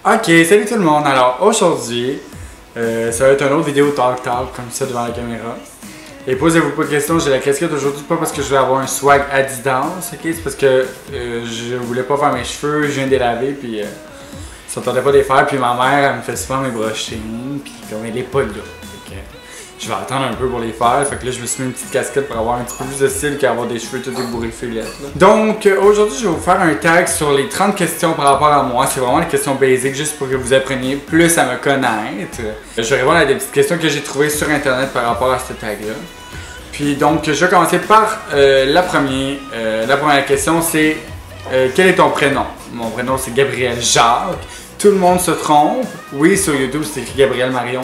Ok, salut tout le monde. Alors aujourd'hui, ça va être une autre vidéo talk comme ça devant la caméra. Et posez-vous pas de questions, j'ai la casquette aujourd'hui pas parce que je voulais avoir un swag Adidas, ok? C'est parce que je voulais pas faire mes cheveux, je viens de les laver puis ça me tentait pas de les faire. Puis ma mère elle me fait souvent mes brushings, puis comme elle est pas là. Je vais attendre un peu pour les faire, fait que là je me suis mis une petite casquette pour avoir un petit peu plus de style qu'avoir des cheveux tout ébouriffés là. Donc aujourd'hui je vais vous faire un tag sur les 30 questions par rapport à moi. C'est vraiment des questions basiques juste pour que vous appreniez plus à me connaître. Je vais répondre à des petites questions que j'ai trouvées sur internet par rapport à ce tag là. Puis donc je vais commencer par la première question, c'est quel est ton prénom? Mon prénom c'est Gabriel Jacques. Tout le monde se trompe. Oui, sur YouTube c'est écrit Gabriel Marion.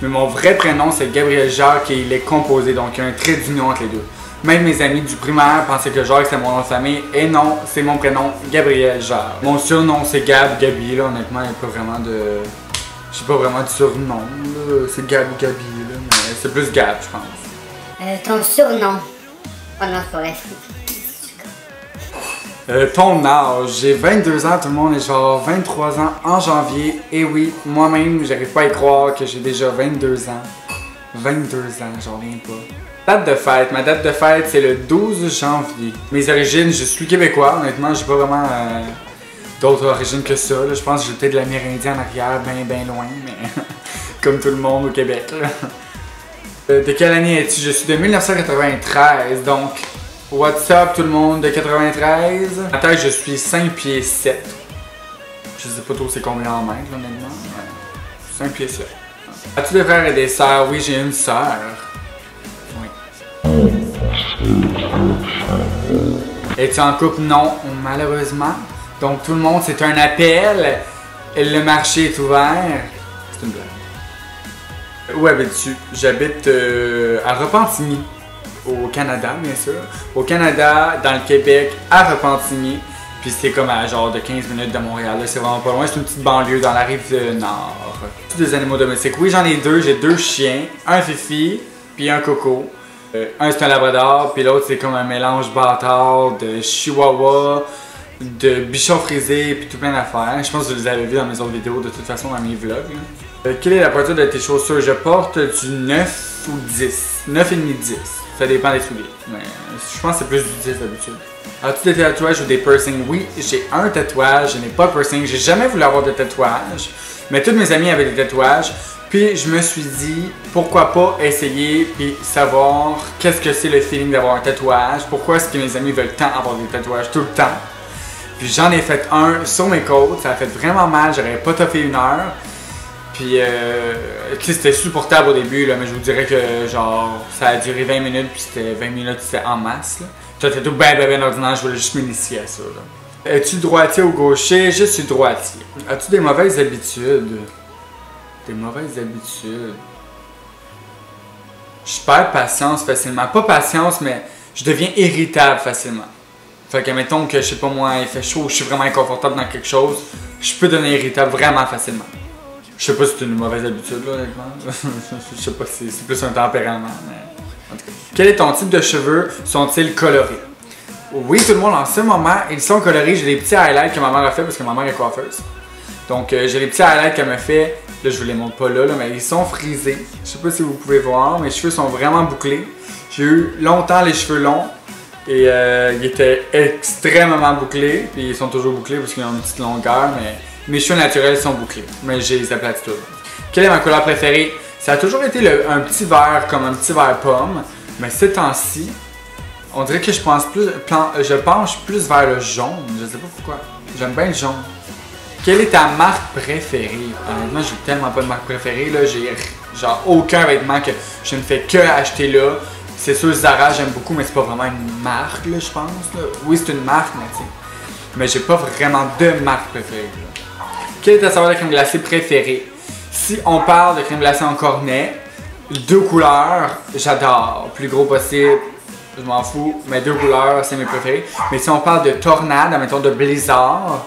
Mais mon vrai prénom c'est Gabriel Jacques et il est composé, donc il y a un trait d'union entre les deux. Même mes amis du primaire pensaient que Jacques c'est mon nom de famille, et non, c'est mon prénom Gabriel Jacques. Mon surnom c'est Gabi, là, honnêtement, il n'y a pas vraiment de... J'ai pas vraiment de surnom, c'est Gabi, là, mais c'est plus Gab, je pense. Ton surnom? Oh non, c'est pas vrai. Ton âge, j'ai 22 ans tout le monde et je vais avoir 23 ans en janvier. Et oui, moi-même, j'arrive pas à y croire que j'ai déjà 22 ans. 22 ans, j'en reviens pas. Date de fête, ma date de fête c'est le 12 janvier. Mes origines, je suis québécois, honnêtement, j'ai pas vraiment d'autres origines que ça. Là. Je pense que j'étais de l'Amérindien en arrière, ben loin, mais comme tout le monde au Québec. Là. De quelle année es-tu? Je suis de 1993, donc... What's up tout le monde de 93? En tête, je suis 5 pieds 7. Je sais pas trop c'est combien en mètres, honnêtement. 5 pieds 7. As-tu des frères et des sœurs? Oui, j'ai une sœur. Oui. Es-tu en couple? Non, malheureusement. Donc tout le monde, c'est un appel. Le marché est ouvert. C'est une blague. Où habites-tu? J'habite à Repentigny. Au Canada, bien sûr. Au Canada, dans le Québec, à Repentigny. Puis c'est comme à genre de 15 minutes de Montréal. C'est vraiment pas loin. C'est une petite banlieue dans la rive nord. Des animaux domestiques. Oui, j'en ai deux. J'ai deux chiens. Un Fifi, puis un Coco. Un c'est un Labrador, puis l'autre c'est comme un mélange bâtard de Chihuahua, de Bichon frisé, puis tout plein d'affaires. Je pense que vous les avez vus dans mes autres vidéos, de toute façon, dans mes vlogs. Quelle est la pointure de tes chaussures? Je porte du 9 ou 10. 9,5 10. Ça dépend des souliers, mais je pense que c'est plus du 10 d'habitude. As-tu des tatouages ou des piercings? Oui, j'ai un tatouage, je n'ai pas de piercing. J'ai jamais voulu avoir de tatouage, mais tous mes amis avaient des tatouages. Puis je me suis dit, pourquoi pas essayer et savoir qu'est-ce que c'est le feeling d'avoir un tatouage. Pourquoi est-ce que mes amis veulent tant avoir des tatouages tout le temps. Puis j'en ai fait un sur mes côtes, ça a fait vraiment mal, j'aurais pas toffé 1 heure. Puis, c'était supportable au début, là, mais je vous dirais que, genre, ça a duré 20 minutes, puis c'était 20 minutes, c'était en masse, là. C'était tout ben ordinaire, je voulais juste m'initier à ça, là. Es-tu droitier ou gaucher? Je suis droitier. As-tu des mauvaises habitudes? Des mauvaises habitudes? Je perds patience facilement. Pas patience, mais je deviens irritable facilement. Fait que, mettons que, je sais pas moi, il fait chaud, je suis vraiment inconfortable dans quelque chose, je peux devenir irritable vraiment facilement. Je sais pas si c'est une mauvaise habitude, là, honnêtement. Je sais pas si c'est plus un tempérament, mais... En tout cas. Quel est ton type de cheveux? Sont-ils colorés? Oui, tout le monde, en ce moment, ils sont colorés. J'ai des petits highlights que ma mère a fait parce que ma mère est coiffeuse. Donc, j'ai les petits highlights qu'elle me fait. Là, je vous les montre pas là, mais ils sont frisés. Je sais pas si vous pouvez voir. Mes cheveux sont vraiment bouclés. J'ai eu longtemps les cheveux longs. Et ils étaient extrêmement bouclés. Puis ils sont toujours bouclés parce qu'ils ont une petite longueur, mais... Mes cheveux naturels sont bouclés, mais j'ai les aplatis tous. Quelle est ma couleur préférée? Ça a toujours été un petit vert, comme un petit vert pomme, mais ces temps-ci, on dirait que je penche plus vers le jaune, je sais pas pourquoi. J'aime bien le jaune. Quelle est ta marque préférée? Honnêtement, j'ai tellement pas de marque préférée, là, j'ai genre aucun vêtement que je ne fais que acheter là. C'est sûr, Zara, j'aime beaucoup, mais c'est pas vraiment une marque, là, je pense. Là. Oui, c'est une marque, mais tu sais. Mais j'ai pas vraiment de marque préférée, là. Quelle est ta saveur de crème glacée préférée? Si on parle de crème glacée en cornet, 2 couleurs, j'adore. Plus gros possible, je m'en fous, mais 2 couleurs, c'est mes préférés. Mais si on parle de tornade, admettons de blizzard,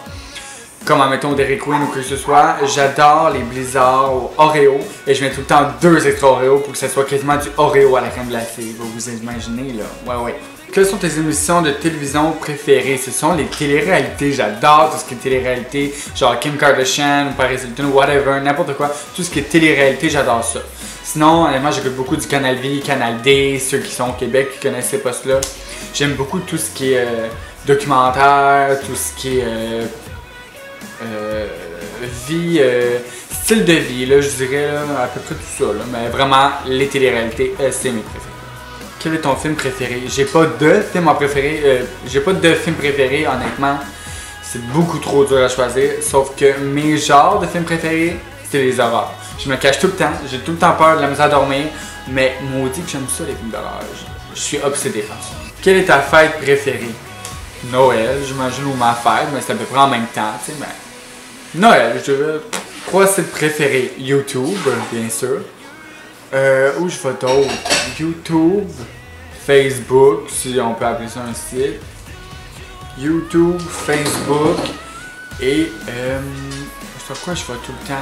comme admettons Dairy Queen ou que ce soit, j'adore les blizzards au Oreo. Et je mets tout le temps 2 extra Oreo pour que ça soit quasiment du Oreo à la crème glacée. Vous vous imaginez là? Ouais. Quelles sont tes émissions de télévision préférées? Ce sont les téléréalités. J'adore tout ce qui est téléréalité. Genre Kim Kardashian, Paris Hilton, whatever, n'importe quoi. Tout ce qui est téléréalité, j'adore ça. Sinon, honnêtement, j'écoute beaucoup du Canal V, Canal D, ceux qui sont au Québec, qui connaissent ces postes-là. J'aime beaucoup tout ce qui est documentaire, tout ce qui est vie, style de vie, là, je dirais là, à peu près tout ça. Là. Mais vraiment, les téléréalités, c'est mes préférés. Quel est ton film préféré? J'ai pas de film préféré. J'ai pas de film préféré, honnêtement. C'est beaucoup trop dur à choisir. Sauf que mes genres de films préférés, c'est les horreurs. Je me cache tout le temps. J'ai tout le temps peur de la misère à dormir. Mais maudit que j'aime ça, les films d'horreur. Je suis obsédé par ça. Quelle est ta fête préférée? Noël, j'imagine, ou ma fête, mais c'est à peu près en même temps, tu sais, mais... Noël, je dirais. 3 sites préférés. YouTube, bien sûr. Où je vais d'autres? YouTube, Facebook, si on peut appeler ça un site. YouTube, Facebook et sur quoi je vais tout le temps?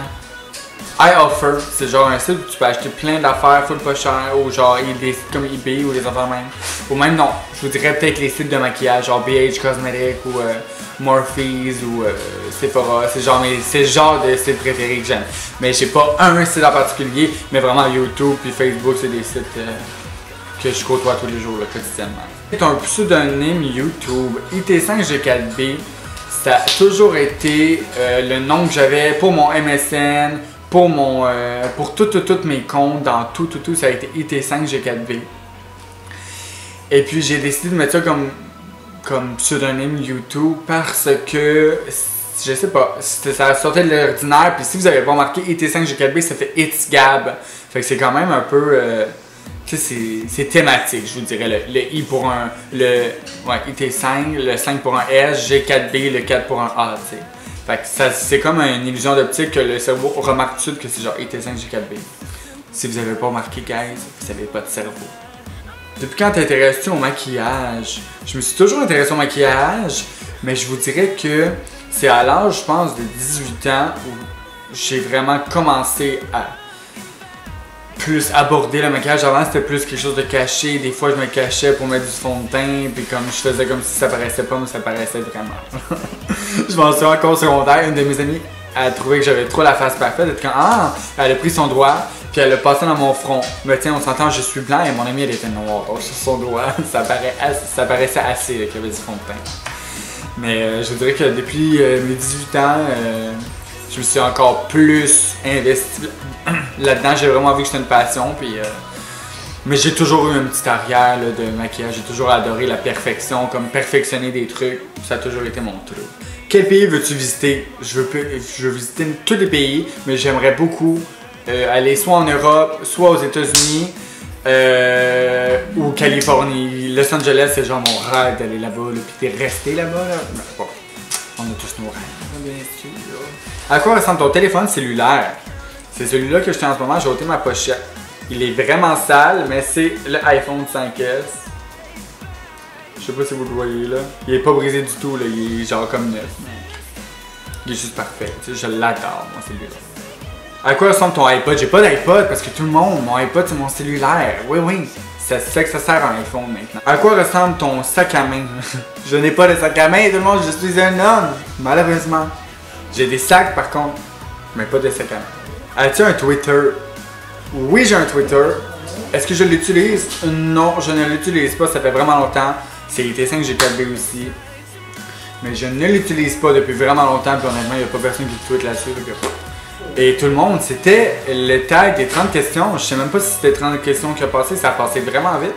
iOffer, c'est genre un site où tu peux acheter plein d'affaires full pas cher, ou genre des sites comme eBay ou des affaires même. Ou même non, je vous dirais peut-être les sites de maquillage, genre BH Cosmetics ou Morphe's ou Sephora. C'est le genre de site préféré que j'aime. Mais j'ai pas un site en particulier, mais vraiment YouTube puis Facebook, c'est des sites que je côtoie tous les jours, là, quotidiennement. C'est un pseudonyme YouTube, IT5G4B. Ça a toujours été le nom que j'avais pour mon MSN, pour tous mes comptes, dans tout, ça a été IT5G4B. Et puis j'ai décidé de mettre ça comme pseudonyme YouTube parce que, je sais pas, ça sortait de l'ordinaire, puis si vous avez pas remarqué, IT5G4B, ça fait It's Gab. Fait que c'est quand même un peu, tu sais, c'est thématique, je vous dirais, le I pour un, IT5, le 5 pour un S, G4B, le 4 pour un A, tu sais. Fait que c'est comme une illusion d'optique que le cerveau remarque tout de suite que c'est genre IT5G4B. Si vous avez pas remarqué, guys, vous avez pas de cerveau. Depuis quand t'intéresses-tu au maquillage? Je me suis toujours intéressé au maquillage, mais je vous dirais que c'est à l'âge, je pense, de 18 ans où j'ai vraiment commencé à plus aborder le maquillage. Avant, c'était plus quelque chose de caché. Des fois, je me cachais pour mettre du fond de teint, puis comme je faisais comme si ça paraissait pas, mais ça paraissait vraiment. Je m'en souviens encore au secondaire, une de mes amies, elle trouvait que j'avais trop la face parfaite. Elle était comme, elle a pris son doigt, puis elle l'a passé dans mon front. Mais tiens, on s'entend, je suis blanc et mon amie, elle était noire. Donc, sur son doigt, ça paraissait assez qu'il y avait du fond de teint. Mais je vous dirais que depuis mes 18 ans, je me suis encore plus investi là-dedans. J'ai vraiment vu que c'était une passion. Puis, mais j'ai toujours eu une petite arrière là, de maquillage. J'ai toujours adoré la perfection, comme perfectionner des trucs. Ça a toujours été mon truc. Quel pays veux-tu visiter? Je veux visiter tous les pays, mais j'aimerais beaucoup aller soit en Europe, soit aux États-Unis ou Californie. Los Angeles, c'est genre mon rêve d'aller là-bas, là, puis de rester là-bas. Là. Bon, on a tous nos rêves, bien sûr. À quoi ressemble ton téléphone cellulaire? C'est celui-là que je tiens en ce moment, j'ai ôté ma pochette. Il est vraiment sale, mais c'est le iPhone 5S. Je sais pas si vous le voyez là. Il est pas brisé du tout, là. Il est genre comme neuf. Il est juste parfait. Tu sais, je l'adore, moi, celui-là. À quoi ressemble ton iPod? J'ai pas d'iPod parce que tout le monde, mon iPod c'est mon cellulaire. Oui. Ça fait que ça sert à un iPhone maintenant. À quoi ressemble ton sac à main? Je n'ai pas de sac à main, tout le monde, je suis un homme. Malheureusement. J'ai des sacs par contre, mais pas de sac à main. As-tu un Twitter? Oui, j'ai un Twitter. Est-ce que je l'utilise? Non, je ne l'utilise pas, ça fait vraiment longtemps. C'est IT5G4B aussi. Mais je ne l'utilise pas depuis vraiment longtemps, puis honnêtement, il n'y a pas personne qui tweet là-dessus. Et tout le monde, c'était le tag des 30 questions. Je sais même pas si c'était 30 questions qui a passé, ça a passé vraiment vite.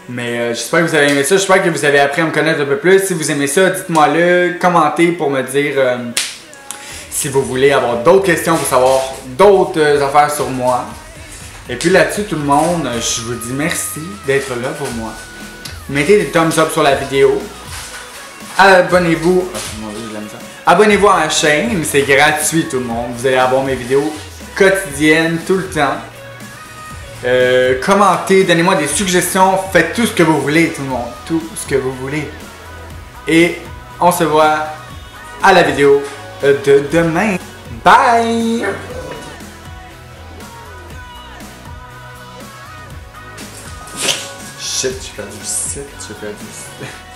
Mais j'espère que vous avez aimé ça, j'espère que vous avez appris à me connaître un peu plus. Si vous aimez ça, dites-moi-le, commentez pour me dire si vous voulez avoir d'autres questions pour savoir d'autres affaires sur moi. Et puis là-dessus, tout le monde, je vous dis merci d'être là pour moi. Mettez des thumbs up sur la vidéo. Abonnez-vous. Mon Dieu, je l'aime ça. Abonnez-vous à ma chaîne, c'est gratuit tout le monde. Vous allez avoir mes vidéos quotidiennes tout le temps. Commentez, donnez-moi des suggestions, faites tout ce que vous voulez tout le monde. Tout ce que vous voulez. Et on se voit à la vidéo de demain. Bye! Shit, j'ai perdu 7, j'ai perdu 7.